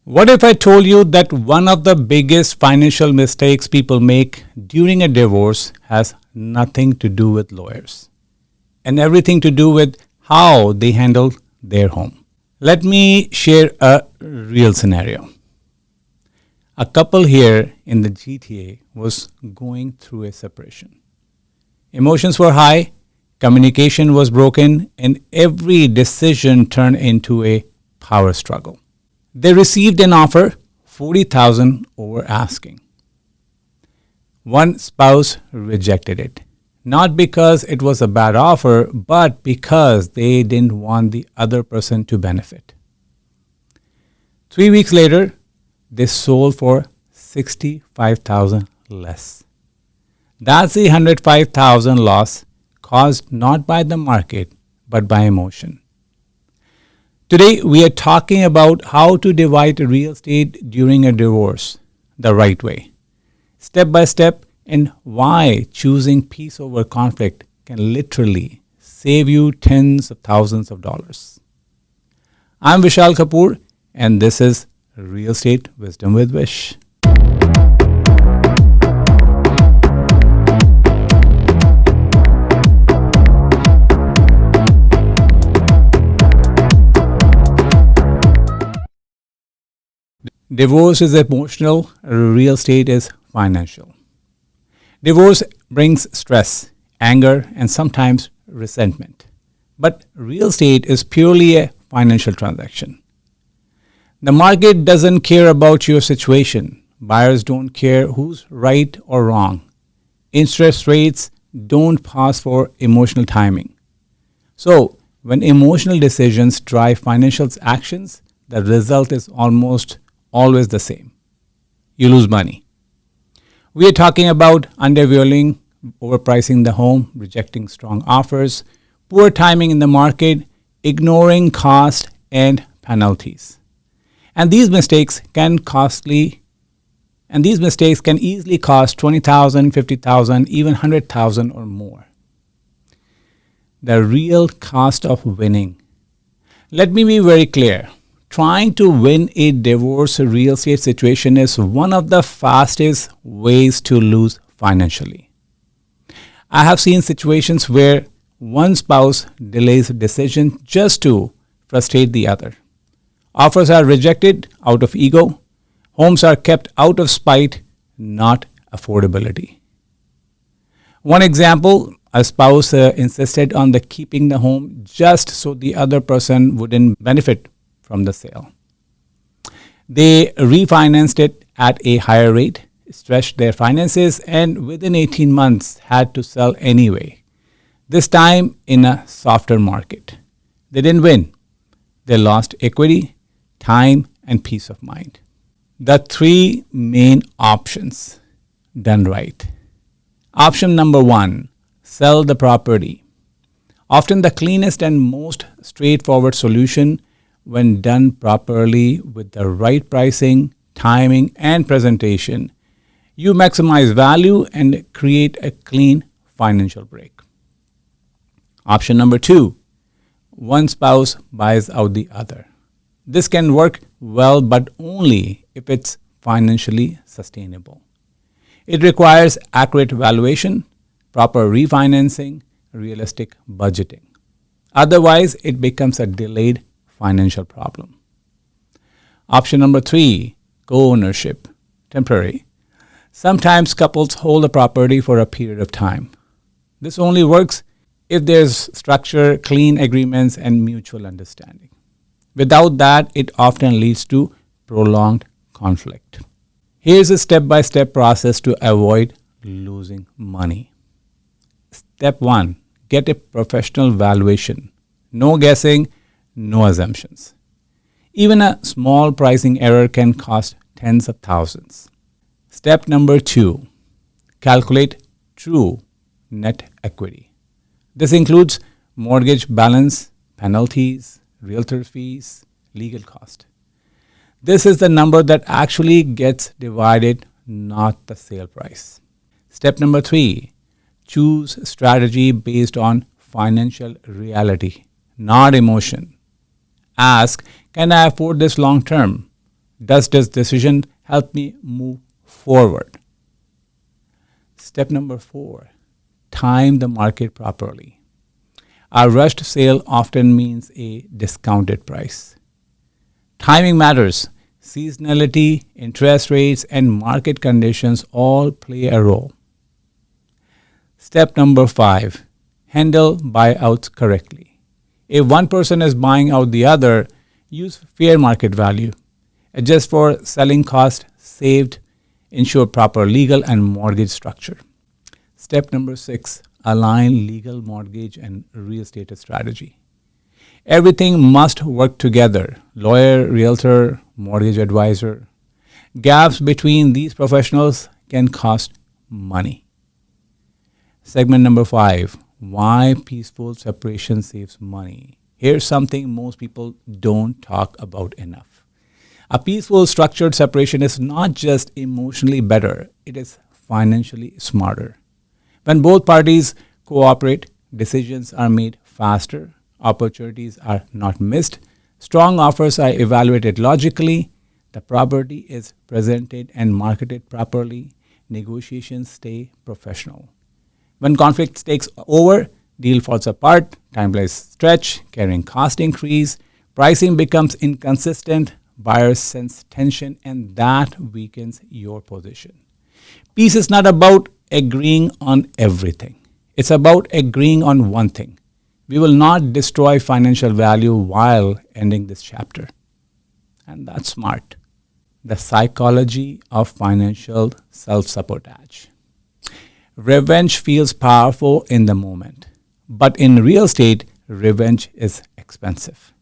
What if I told you that one of the biggest financial mistakes people make during a divorce has nothing to do with lawyers and everything to do with how they handle their home? Let me share a real scenario. A couple here in the GTA was going through a separation. Emotions were high, communication was broken, and every decision turned into a power struggle. They received an offer 40,000 over asking. One spouse rejected it, not because it was a bad offer, but because they didn't want the other person to benefit. 3 weeks later, they sold for 65,000 less. That's a 105,000 loss caused not by the market but by emotion. Today, we are talking about how to divide real estate during a divorce the right way, step by step, and why choosing peace over conflict can literally save you tens of thousands of dollars. I'm Vishal Kapoor, and this is Real Estate Wisdom with Vish. Divorce is emotional, real estate is financial. Divorce brings stress, anger, and sometimes resentment. But real estate is purely a financial transaction. The market doesn't care about your situation. Buyers don't care who's right or wrong. Interest rates don't pause for emotional timing. So, when emotional decisions drive financial actions, the result is almost always the same. You lose money. We are talking about undervaluing, overpricing the home, rejecting strong offers, poor timing in the market, ignoring cost and penalties. And these mistakes can easily cost 20,000, 50,000, even 100,000 or more. The real cost of winning. Let me be very clear. Trying to win a divorce real estate situation is one of the fastest ways to lose financially. I have seen situations where one spouse delays a decision just to frustrate the other. Offers are rejected out of ego. Homes are kept out of spite, not affordability. One example, a spouse insisted on keeping the home just so the other person wouldn't benefit from the sale. They refinanced it at a higher rate, stretched their finances, and within 18 months had to sell anyway, this time in a softer market. They didn't win. They lost equity, time, and peace of mind. The three main options done right. Option number one, sell the property. Often the cleanest and most straightforward solution when done properly with the right pricing, timing, and presentation. You maximize value and create a clean financial break. Option number two, one spouse buys out the other. This can work well, but only if it's financially sustainable. It requires accurate valuation, proper refinancing, realistic budgeting. Otherwise, it becomes a delayed financial problem. Option number three, co-ownership, temporary. Sometimes couples hold the property for a period of time. This only works if there's structure, clean agreements, and mutual understanding. Without that, it often leads to prolonged conflict. Here's a step-by-step process to avoid losing money. Step one, get a professional valuation. No guessing, no assumptions. Even a small pricing error can cost tens of thousands. Step number two, calculate true net equity. This includes mortgage balance, penalties, realtor fees, legal cost. This is the number that actually gets divided, not the sale price. Step number three, choose strategy based on financial reality, not emotion. Ask, can I afford this long term? Does this decision help me move forward? Step number 4, time the market properly. A rushed sale often means a discounted price. Timing matters. Seasonality, interest rates, and market conditions all play a role. Step number 5, handle buyouts correctly. If one person is buying out the other, use fair market value. Adjust for selling cost saved, ensure proper legal and mortgage structure. Step number 6, align legal, mortgage, and real estate strategy. Everything must work together. Lawyer, realtor, mortgage advisor. Gaps between these professionals can cost money. Segment number 5, why peaceful separation saves money. Here's something most people don't talk about enough. A peaceful, structured separation is not just emotionally better, it is financially smarter. When both parties cooperate, decisions are made faster, opportunities are not missed, strong offers are evaluated logically, the property is presented and marketed properly, negotiations stay professional. When conflict takes over, deal falls apart, timelines stretch, carrying cost increase, pricing becomes inconsistent, buyers sense tension, and that weakens your position. Peace is not about agreeing on everything. It's about agreeing on one thing. We will not destroy financial value while ending this chapter. And that's smart. The psychology of financial self-sabotage. Revenge feels powerful in the moment, but in real estate, revenge is expensive.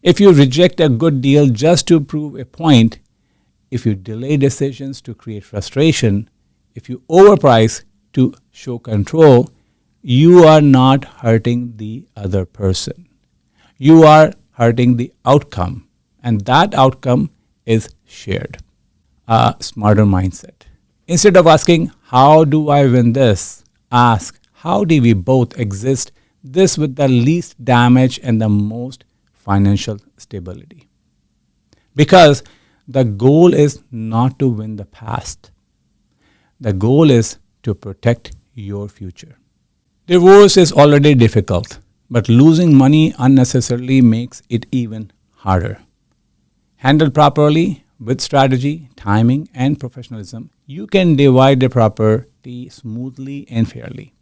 If you reject a good deal just to prove a point, if you delay decisions to create frustration, if you overprice to show control, you are not hurting the other person. You are hurting the outcome, and that outcome is shared. A smarter mindset. Instead of asking, how do I win this? Ask, how do we both exist this with the least damage and the most financial stability? Because the goal is not to win the past. The goal is to protect your future. Divorce is already difficult, but losing money unnecessarily makes it even harder. Handled properly, with strategy, timing, and professionalism, you can divide the property smoothly and fairly.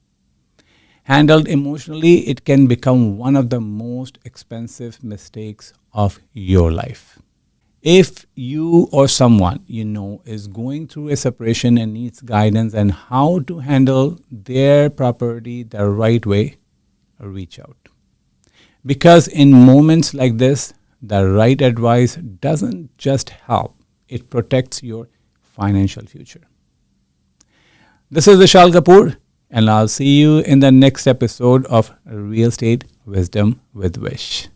Handled emotionally, it can become one of the most expensive mistakes of your life. If you or someone you know is going through a separation and needs guidance on how to handle their property the right way, reach out. Because in moments like this, the right advice doesn't just help, it protects your financial future. This is Vishal Kapoor, and I'll see you in the next episode of Real Estate Wisdom with Vish.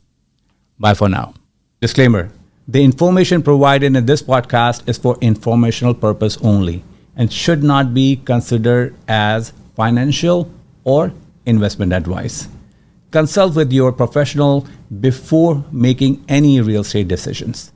Bye for now. Disclaimer: the information provided in this podcast is for informational purpose only and should not be considered as financial or investment advice. Consult with your professional before making any real estate decisions.